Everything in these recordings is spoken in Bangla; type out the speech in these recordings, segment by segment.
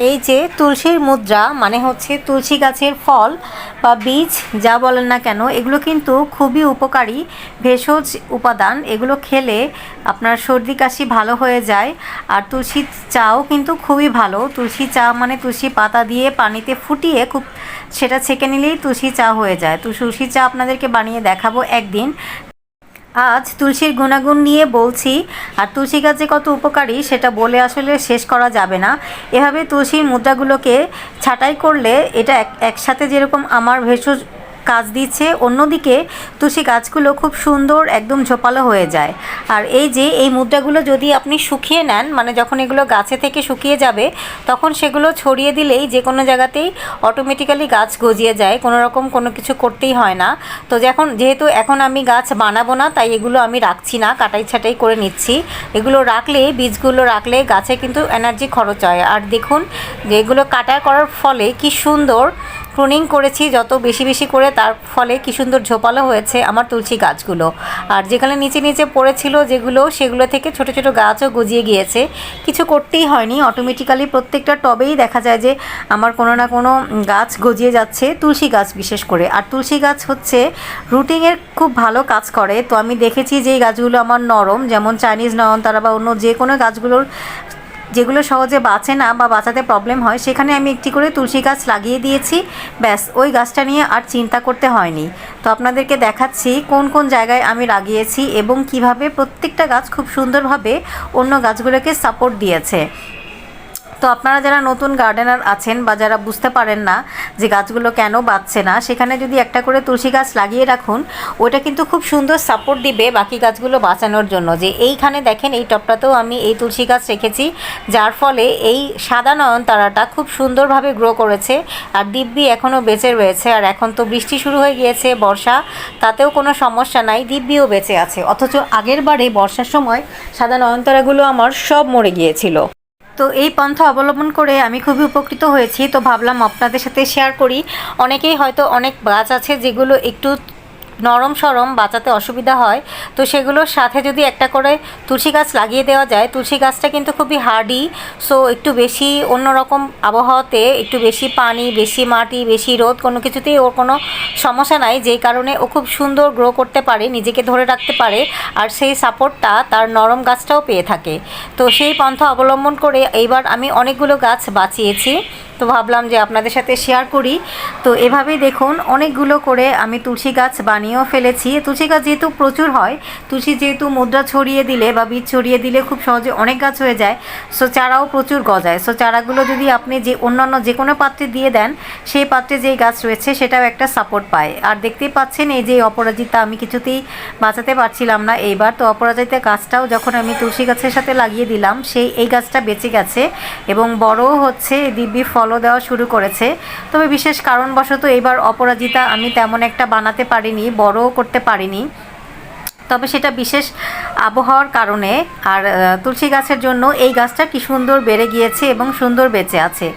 এই যে তুলসীর মুদ্রা মানে হচ্ছে তুলসী গাছের ফল বা বীজ যা বলেন না কেন, এগুলো কিন্তু খুবই উপকারী ভেষজ উপাদান। এগুলো খেলে আপনার সর্দি কাশি ভালো হয়ে যায়। আর তুলসী চাও কিন্তু খুবই ভালো। তুলসী চা মানে তুলসী পাতা দিয়ে পানিতে ফুটিয়ে খুব সেটা ছেঁকে নিলেই তুলসী চা হয়ে যায়। তো তুলসী চা আপনাদেরকে বানিয়ে দেখাবো একদিন। আজ তুলসীর গুণাগুণ নিয়ে বলছি। আর তুলসী গাছ যে কত উপকারী সেটা বলে আসলে শেষ করা যাবে না। এভাবে তুলসীর মুদ্রাগুলোকে ছাঁটাই করলে এটা একসাথে যেরকম আমার ভেষজ কাজ দিচ্ছে, অন্যদিকে তুলসী গাছগুলো খুব সুন্দর একদম ঝোপালো হয়ে যায়। আর এই যে এই মুদ্রাগুলো যদি আপনি শুকিয়ে নেন, মানে যখন এগুলো গাছে থেকে শুকিয়ে যাবে তখন সেগুলো ছড়িয়ে দিলেই যে কোনো জায়গাতেই অটোমেটিক্যালি গাছ গজিয়ে যায়, কোনো রকম কোনো কিছু করতেই হয় না। তো যেহেতু এখন আমি গাছ বানাবো না, তাই এগুলো আমি রাখছি না, কাটাই ছাটাই করে নিচ্ছি। এগুলো রাখলে, বীজগুলো রাখলে গাছে কিন্তু এনার্জি খরচ হয়। আর দেখুন যে এগুলো কাটা করার ফলে কি সুন্দর প্রুনিং করেছি যত বেশি বেশি করে, তার ফলে কি সুন্দর ঝোপালো হয়েছে আমার তুলসী গাছগুলো। আর যেখানে নিচে নিচে পড়েছিল সেগুলো থেকে ছোট ছোট গাছও গজিয়ে গিয়েছে। কিছু করতেই হয়নি, অটোমেটিক্যালি প্রত্যেকটা টবেই দেখা যায় যে আমার কোনো না কোনো গাছ গজিয়ে যাচ্ছে, তুলসী গাছ বিশেষ করে। আর তুলসী গাছ হচ্ছে রুটিংয়ের খুব ভালো কাজ করে। তো আমি দেখেছি যে এই গাছগুলো আমার নরম, যেমন চাইনিজ নয়নতারা বা অন্য যে কোনো গাছগুলোর যেগুলো সহজে বাঁচে না বা বাঁচাতে প্রবলেম হয়, সেখানে আমি একটি করে তুলসী গাছ লাগিয়ে দিয়েছি। ব্যাস, ওই গাছটা নিয়ে আর চিন্তা করতে হয়নি। তো আপনাদেরকে দেখাচ্ছি কোন কোন জায়গায় আমি লাগিয়েছি এবং কিভাবে প্রত্যেকটা গাছ খুব সুন্দরভাবে অন্য গাছগুলোকে সাপোর্ট দিয়েছে। তো আপনারা যারা নতুন গার্ডেনার আছেন বা যারা বুঝতে পারেন না যে গাছগুলো কেন বাঁচছে না, সেখানে যদি একটা করে তুলসী গাছ লাগিয়ে রাখুন, ওটা কিন্তু খুব সুন্দর সাপোর্ট দিবে বাকি গাছগুলো বাঁচানোর জন্য। যে এইখানে দেখেন এই টবটাতেও আমি এই তুলসী গাছ রেখেছি, যার ফলে এই সাদা নয়নতারাটা খুব সুন্দরভাবে গ্রো করেছে। আর দিব্যি এখনও বেঁচে রয়েছে। আর এখন তো বৃষ্টি শুরু হয়ে গিয়েছে, বর্ষা, তাতেও কোনো সমস্যা নাই, দিব্যিও বেঁচে আছে। অথচ আগের বারে বর্ষার সময় সাদা নয়নতারাগুলো আমার সব মরে গিয়েছিল। তো এই পন্থা অবলম্বন করে আমি খুবই উপকৃত হয়েছি। তো ভাবলাম আপনাদের সাথে শেয়ার করি। অনেকেই হয়তো অনেক গাছ আছে যেগুলো একটু নরম সরম, বাঁচাতে অসুবিধা হয়, তো সেগুলোর সাথে যদি একটা করে তুলসী গাছ লাগিয়ে দেওয়া যায়। তুলসী গাছটা কিন্তু খুবই হার্ডি, সো একটু বেশি অন্যরকম আবহাওয়াতে একটু বেশি পানি, বেশি মাটি, বেশি রোদ কোনো কিছুতেই ওর কোনো সমস্যা নাই, যেই কারণে ও খুব সুন্দর গ্রো করতে পারে, নিজেকে ধরে রাখতে পারে। আর সেই সাপোর্টটা তার নরম গাছটাও পেয়ে থাকে। তো সেই পন্থা অবলম্বন করে এইবার আমি অনেকগুলো গাছ বাঁচিয়েছি। তো ভাবলাম যে আপনাদের সাথে শেয়ার করি। তো এভাবেই দেখুন অনেকগুলো করে আমি তুলসী গাছ বানিয়েও ফেলেছি। তুলসী গাছ যেহেতু প্রচুর হয়, তুলসী যেহেতু মুদ্রা ছড়িয়ে দিলে বা বীজ ছড়িয়ে দিলে খুব সহজে অনেক গাছ হয়ে যায়, সো চারাও প্রচুর গজায়। সো চারাগুলো যদি আপনি যে অন্যান্য যে কোনো পাত্রে দিয়ে দেন, সেই পাত্রে যেই গাছ রয়েছে সেটাও একটা সাপোর্ট পায়। আর দেখতেই পাচ্ছেন এই যে অপরাজিতা আমি কিছুতেই বাঁচাতে পারছিলাম না এইবার। তো অপরাজিতা গাছটাও যখন আমি তুলসী গাছের সাথে লাগিয়ে দিলাম, এই গাছটা বেঁচে গেছে এবং বড়ও হচ্ছে, দিব্যি ফলও দেওয়া শুরু করেছে। তবে বিশেষ কারণবশত এবার অপরাজিতা আমি তেমন একটা বানাতে পারিনি, বড়ও করতে পারিনি, তবে সেটা বিশেষ আবহাওয়ার কারণে। আর তুলসী গাছের জন্য এই গাছটা কি সুন্দর বেড়ে গিয়েছে এবং সুন্দর বেঁচে আছে।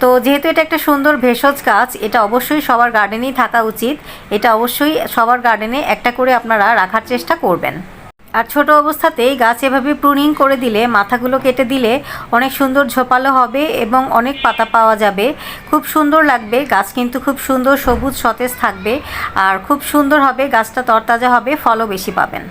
তো যেহেতু এটা একটা সুন্দর ভেষজ গাছ, এটা অবশ্যই সবার গার্ডেনেই থাকা উচিত। এটা অবশ্যই সবার গার্ডেনে একটা করে আপনারা রাখার চেষ্টা করবেন। আর ছোট অবস্থাতেই গাছ এভাবে প্রুনিং করে দিলে, মাথাগুলো কেটে দিলে অনেক সুন্দর ঝোপালো হবে এবং অনেক পাতা পাওয়া যাবে, খুব সুন্দর লাগবে। গাছ কিন্তু খুব সুন্দর সবুজ সতেজ থাকবে আর খুব সুন্দর হবে, গাছটা তরতাজা হবে, ফলও বেশি পাবেন।